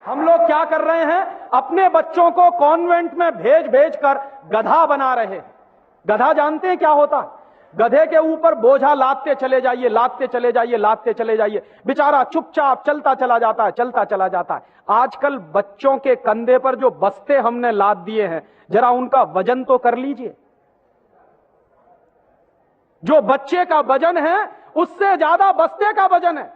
हम लोग क्या कर रहे हैं, अपने बच्चों को कॉन्वेंट में भेज भेज कर गधा बना रहे हैं। गधा जानते हैं क्या होता है? गधे के ऊपर बोझा लादते चले जाइए, लादते चले जाइए, लादते चले जाइए, बेचारा चुपचाप चलता चला जाता है, चलता चला जाता है। आजकल बच्चों के कंधे पर जो बस्ते हमने लाद दिए हैं, जरा उनका वजन तो कर लीजिए। जो बच्चे का वजन है उससे ज्यादा बस्ते का वजन है।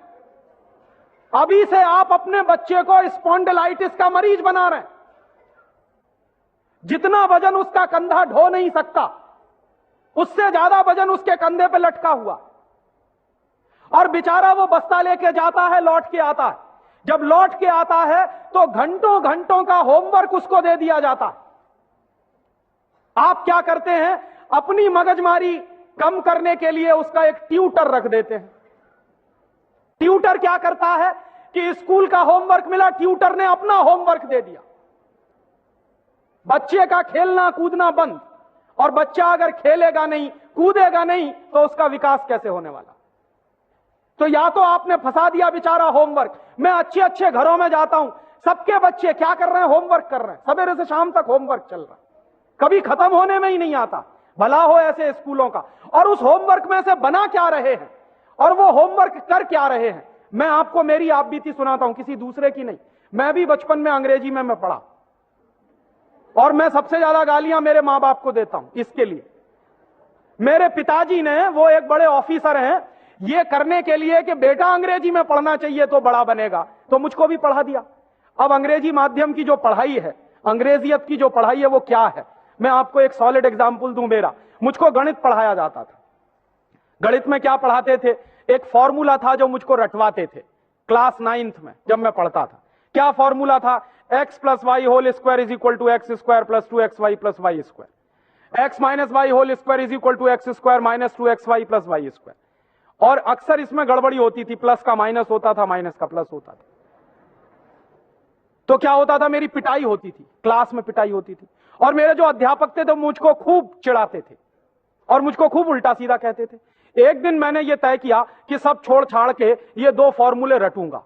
अभी से आप अपने बच्चे को स्पॉन्डिलाइटिस का मरीज बना रहे हैं। जितना वजन उसका कंधा ढो नहीं सकता, उससे ज्यादा वजन उसके कंधे पे लटका हुआ, और बेचारा वो बस्ता लेके जाता है, लौट के आता है। जब लौट के आता है तो घंटों घंटों का होमवर्क उसको दे दिया जाता है। आप क्या करते हैं, अपनी मगजमारी कम करने के लिए उसका एक ट्यूटर रख देते हैं। ट्यूटर क्या करता है कि स्कूल का होमवर्क मिला, ट्यूटर ने अपना होमवर्क दे दिया। बच्चे का खेलना कूदना बंद, और बच्चा अगर खेलेगा नहीं, कूदेगा नहीं, तो उसका विकास कैसे होने वाला? तो या तो आपने फंसा दिया बेचारा होमवर्क। मैं अच्छे अच्छे घरों में जाता हूं, सबके बच्चे क्या कर रहे हैं, होमवर्क कर रहे हैं, सवेरे से शाम तक होमवर्क चल रहा है, कभी खत्म होने में ही नहीं आता। भला हो ऐसे स्कूलों का। और उस होमवर्क में से बना क्या रहे हैं, और वो होमवर्क कर क्या रहे हैं? मैं आपको मेरी आप बीती सुनाता हूं, किसी दूसरे की नहीं। मैं भी बचपन में अंग्रेजी में मैं पढ़ा, और मैं सबसे ज्यादा गालियां मेरे मां बाप को देता हूं इसके लिए। मेरे पिताजी ने, वो एक बड़े ऑफिसर हैं, ये करने के लिए कि बेटा अंग्रेजी में पढ़ना चाहिए तो बड़ा बनेगा, तो मुझको भी पढ़ा दिया। अब अंग्रेजी माध्यम की जो पढ़ाई है, अंग्रेजियत की जो पढ़ाई है, वो क्या है? मैं आपको एक सॉलिड एग्जाम्पल दूं मेरा। मुझको गणित पढ़ाया जाता था। गणित में क्या पढ़ाते थे? एक फॉर्मूला था जो मुझको रटवाते थे क्लास 9th में जब मैं पढ़ता था। क्या फॉर्मूला था? x plus y whole square is equal to x square plus 2xy plus y square, x minus y whole square is equal to x square minus 2xy plus y square. और अक्सर इसमें गड़बड़ी होती थी, plus का minus होता था, minus का प्लस होता था। तो क्या होता था, मेरी पिटाई होती थी, क्लास में पिटाई होती थी। और मेरे जो अध्यापक थे तो मुझको खूब चिढ़ाते थे और मुझको खूब उल्टा सीधा कहते थे। एक दिन मैंने ये तय किया कि सब छोड़ छाड़ के ये दो फॉर्मूले रटूंगा।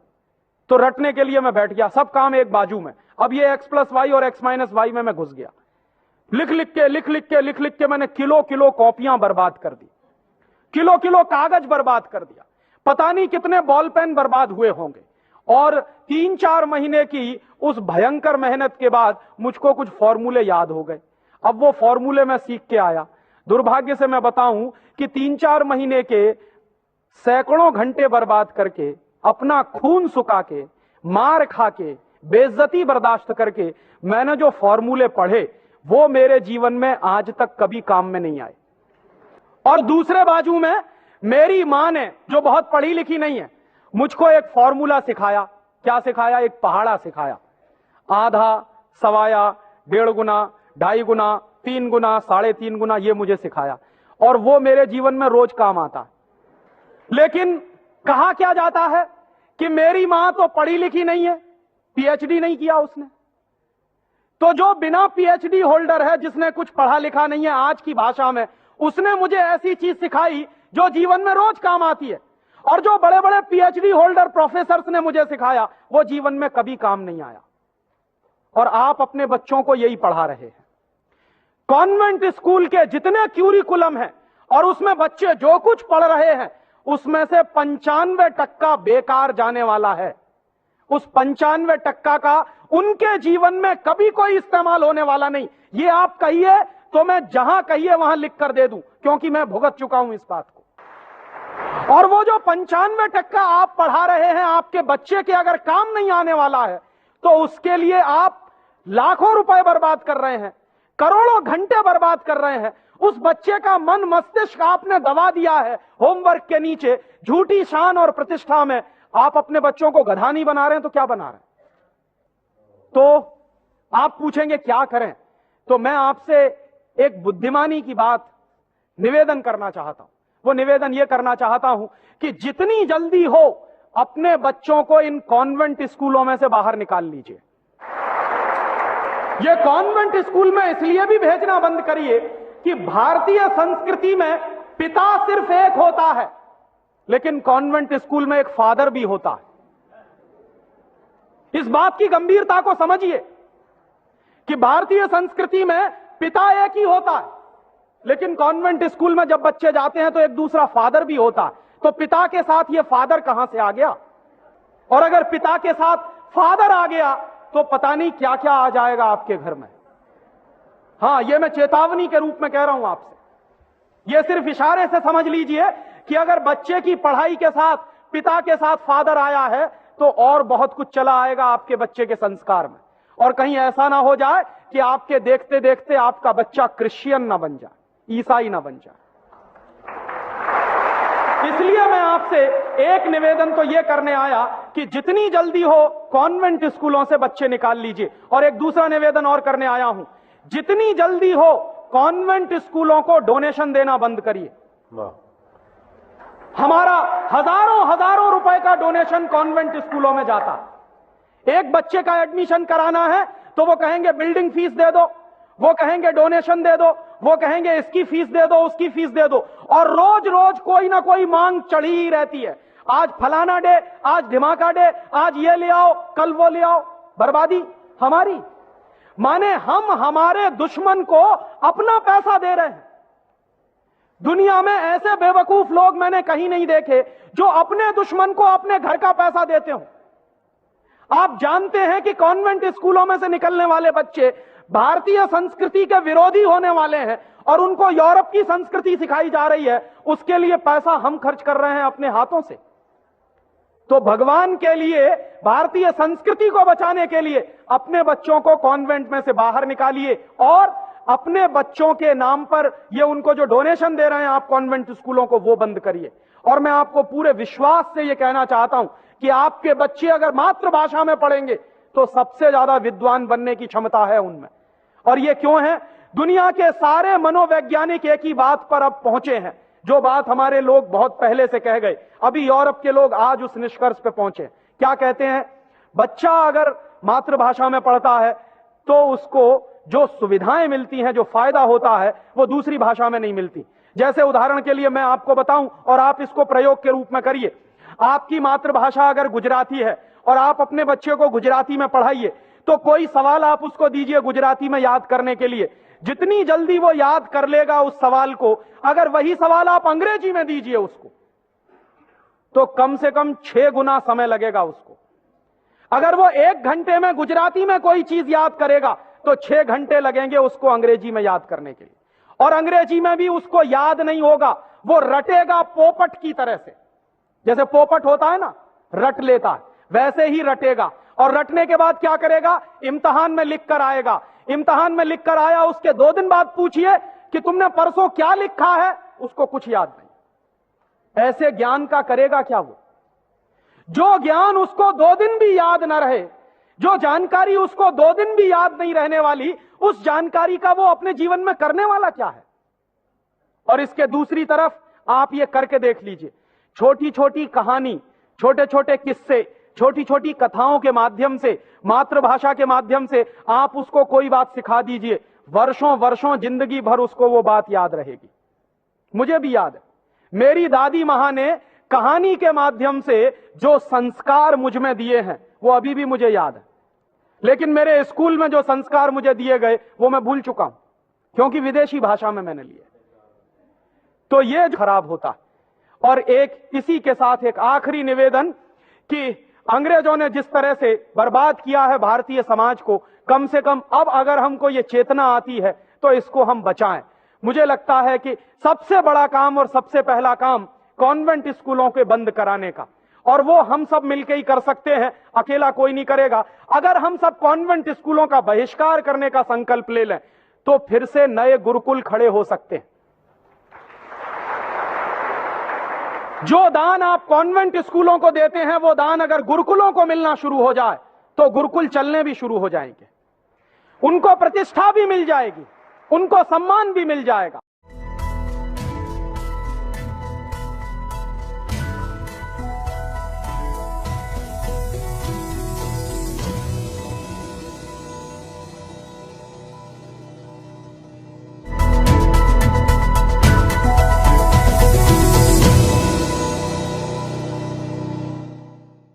तो रटने के लिए मैं बैठ गया, सब काम एक बाजू में। अब ये x प्लस वाई और x माइनस वाई में मैं घुस गया। लिख लिख के मैंने किलो किलो कॉपियां बर्बाद कर दी, किलो किलो कागज बर्बाद कर दिया, पता नहीं कितने बॉल पेन बर्बाद हुए होंगे। और 3-4 महीने की उस भयंकर मेहनत के बाद मुझको कुछ फॉर्मूले याद हो गए। अब वो फॉर्मूले मैं सीख के आया। दुर्भाग्य से मैं बताऊं कि 3-4 महीने के सैकड़ों घंटे बर्बाद करके, अपना खून सुखा के, मार खा के, बेइज्जती बर्दाश्त करके मैंने जो फॉर्मूले पढ़े, वो मेरे जीवन में आज तक कभी काम में नहीं आए। और दूसरे बाजू में मेरी मां ने, जो बहुत पढ़ी लिखी नहीं है, मुझको एक फॉर्मूला सिखाया। क्या सिखाया? एक पहाड़ा सिखाया। आधा, सवाया, 1.5 गुना, 2.5 गुना, 3 गुना, 3.5 गुना, ये मुझे सिखाया। और वो मेरे जीवन में रोज काम आता है। लेकिन कहा क्या जाता है कि मेरी मां तो पढ़ी लिखी नहीं है, पीएचडी नहीं किया उसने। तो जो बिना पीएचडी होल्डर है, जिसने कुछ पढ़ा लिखा नहीं है, आज की भाषा में, उसने मुझे ऐसी चीज सिखाई जो जीवन में रोज काम आती है। और जो बड़े बड़े पीएचडी होल्डर प्रोफेसर्स ने मुझे सिखाया, वो जीवन में कभी काम नहीं आया। और आप अपने बच्चों को यही पढ़ा रहे हैं। कॉन्वेंट स्कूल के जितने क्यूरिकुलम हैं और उसमें बच्चे जो कुछ पढ़ रहे हैं, उसमें से 95% बेकार जाने वाला है। उस 95% का उनके जीवन में कभी कोई इस्तेमाल होने वाला नहीं। ये आप कहिए तो मैं जहां कहिए वहां लिख कर दे दूं, क्योंकि मैं भुगत चुका हूं इस बात को। और वो जो 95% आप पढ़ा रहे हैं, आपके बच्चे के अगर काम नहीं आने वाला है, तो उसके लिए आप लाखों रुपए बर्बाद कर रहे हैं, करोड़ों घंटे बर्बाद कर रहे हैं। उस बच्चे का मन मस्तिष्क आपने दबा दिया है होमवर्क के नीचे। झूठी शान और प्रतिष्ठा में आप अपने बच्चों को गधा नहीं बना रहे हैं तो क्या बना रहे हैं? तो आप पूछेंगे क्या करें? तो मैं आपसे एक बुद्धिमानी की बात निवेदन करना चाहता हूं। वो निवेदन ये करना चाहता हूं कि जितनी जल्दी हो अपने बच्चों को इन कॉन्वेंट स्कूलों में से बाहर निकाल लीजिए। ये कॉन्वेंट स्कूल में इसलिए भी भेजना बंद करिए कि भारतीय संस्कृति में पिता सिर्फ एक होता है, लेकिन कॉन्वेंट स्कूल में एक फादर भी होता है। इस बात की गंभीरता को समझिए कि भारतीय संस्कृति में पिता एक ही होता है, लेकिन कॉन्वेंट स्कूल में जब बच्चे जाते हैं तो एक दूसरा फादर भी होता है। तो पिता के साथ ये फादर कहां से आ गया? और अगर पिता के साथ फादर आ गया तो पता नहीं क्या क्या आ जाएगा आपके घर में। हां, यह मैं चेतावनी के रूप में कह रहा हूं आपसे। यह सिर्फ इशारे से समझ लीजिए कि अगर बच्चे की पढ़ाई के साथ पिता के साथ फादर आया है तो और बहुत कुछ चला आएगा आपके बच्चे के संस्कार में। और कहीं ऐसा ना हो जाए कि आपके देखते देखते आपका बच्चा क्रिश्चियन ना बन जाए, ईसाई ना बन जाए। इसलिए मैं आपसे एक निवेदन तो यह करने आया कि जितनी जल्दी हो कॉन्वेंट स्कूलों से बच्चे निकाल लीजिए। और एक दूसरा निवेदन और करने आया हूं, जितनी जल्दी हो कॉन्वेंट स्कूलों को डोनेशन देना बंद करिए। हमारा हजारों हजारों रुपए का डोनेशन कॉन्वेंट स्कूलों में जाता। एक बच्चे का एडमिशन कराना है तो वो कहेंगे बिल्डिंग फीस दे दो, वो कहेंगे डोनेशन दे दो, वो कहेंगे इसकी फीस दे दो, उसकी फीस दे दो, और रोज रोज कोई ना कोई मांग चढ़ी ही रहती है। आज फलाना डे, आज धमाका डे, आज ये ले आओ, कल वो ले आओ। बर्बादी हमारी, माने हम हमारे दुश्मन को अपना पैसा दे रहे हैं। दुनिया में ऐसे बेवकूफ लोग मैंने कहीं नहीं देखे जो अपने दुश्मन को अपने घर का पैसा देते हो। आप जानते हैं कि कॉन्वेंट स्कूलों में से निकलने वाले बच्चे भारतीय संस्कृति के विरोधी होने वाले हैं और उनको यूरोप की संस्कृति सिखाई जा रही है। उसके लिए पैसा हम खर्च कर रहे हैं अपने हाथों से। तो भगवान के लिए, भारतीय संस्कृति को बचाने के लिए अपने बच्चों को कॉन्वेंट में से बाहर निकालिए और अपने बच्चों के नाम पर ये उनको जो डोनेशन दे रहे हैं आप कॉन्वेंट स्कूलों को, वो बंद करिए। और मैं आपको पूरे विश्वास से ये कहना चाहता हूं कि आपके बच्चे अगर मातृभाषा में पढ़ेंगे तो सबसे ज्यादा विद्वान बनने की क्षमता है उनमें। और ये क्यों है? दुनिया के सारे मनोवैज्ञानिक एक ही बात पर अब पहुंचे हैं, जो बात हमारे लोग बहुत पहले से कह गए। अभी यूरोप के लोग आज उस निष्कर्ष पे पहुंचे। क्या कहते हैं? बच्चा अगर मातृभाषा में पढ़ता है तो उसको जो सुविधाएं मिलती हैं, जो फायदा होता है, वो दूसरी भाषा में नहीं मिलती। जैसे उदाहरण के लिए मैं आपको बताऊं और आप इसको प्रयोग के रूप में करिए। आपकी मातृभाषा अगर गुजराती है और आप अपने बच्चे को गुजराती में पढ़ाइए तो कोई सवाल आप उसको दीजिए गुजराती में याद करने के लिए, जितनी जल्दी वो याद कर लेगा उस सवाल को, अगर वही सवाल आप अंग्रेजी में दीजिए उसको तो कम से कम 6 गुना समय लगेगा उसको। अगर वो 1 घंटे में गुजराती में कोई चीज याद करेगा तो 6 घंटे लगेंगे उसको अंग्रेजी में याद करने के लिए। और अंग्रेजी में भी उसको याद नहीं होगा, वो रटेगा पोपट की तरह से। जैसे पोपट होता है ना, रट लेता है, वैसे ही रटेगा। और रटने के बाद क्या करेगा? इम्तिहान में लिख कर आएगा। इम्तिहान में लिख कर आया, उसके 2 दिन बाद पूछिए कि तुमने परसों क्या लिखा है, उसको कुछ याद नहीं। ऐसे ज्ञान का करेगा क्या वो? जो ज्ञान उसको 2 दिन भी याद न रहे, जो जानकारी उसको 2 दिन भी याद नहीं रहने वाली, उस जानकारी का वो अपने जीवन में करने वाला क्या है? और इसके दूसरी तरफ आप ये करके देख लीजिए, छोटी छोटी कहानी, छोटे छोटे किस्से, छोटी छोटी कथाओं के माध्यम से, मातृभाषा के माध्यम से आप उसको कोई बात सिखा दीजिए, वर्षों वर्षों जिंदगी भर उसको वो बात याद रहेगी। मुझे भी याद है, मेरी दादी मां ने कहानी के माध्यम से जो संस्कार मुझ में दिए हैं वो अभी भी मुझे याद है। लेकिन मेरे स्कूल में जो संस्कार मुझे दिए गए वो मैं भूल चुका हूं, क्योंकि विदेशी भाषा में मैंने लिए। तो ये खराब होता है। और एक इसी के साथ एक आखिरी निवेदन कि अंग्रेजों ने जिस तरह से बर्बाद किया है भारतीय समाज को, कम से कम अब अगर हमको ये चेतना आती है तो इसको हम बचाएं। मुझे लगता है कि सबसे बड़ा काम और सबसे पहला काम कॉन्वेंट स्कूलों के बंद कराने का, और वो हम सब मिलकर ही कर सकते हैं, अकेला कोई नहीं करेगा। अगर हम सब कॉन्वेंट स्कूलों का बहिष्कार करने का संकल्प ले लें तो फिर से नए गुरुकुल खड़े हो सकते हैं। जो दान आप कॉन्वेंट स्कूलों को देते हैं वो दान अगर गुरुकुलों को मिलना शुरू हो जाए तो गुरुकुल चलने भी शुरू हो जाएंगे, उनको प्रतिष्ठा भी मिल जाएगी, उनको सम्मान भी मिल जाएगा।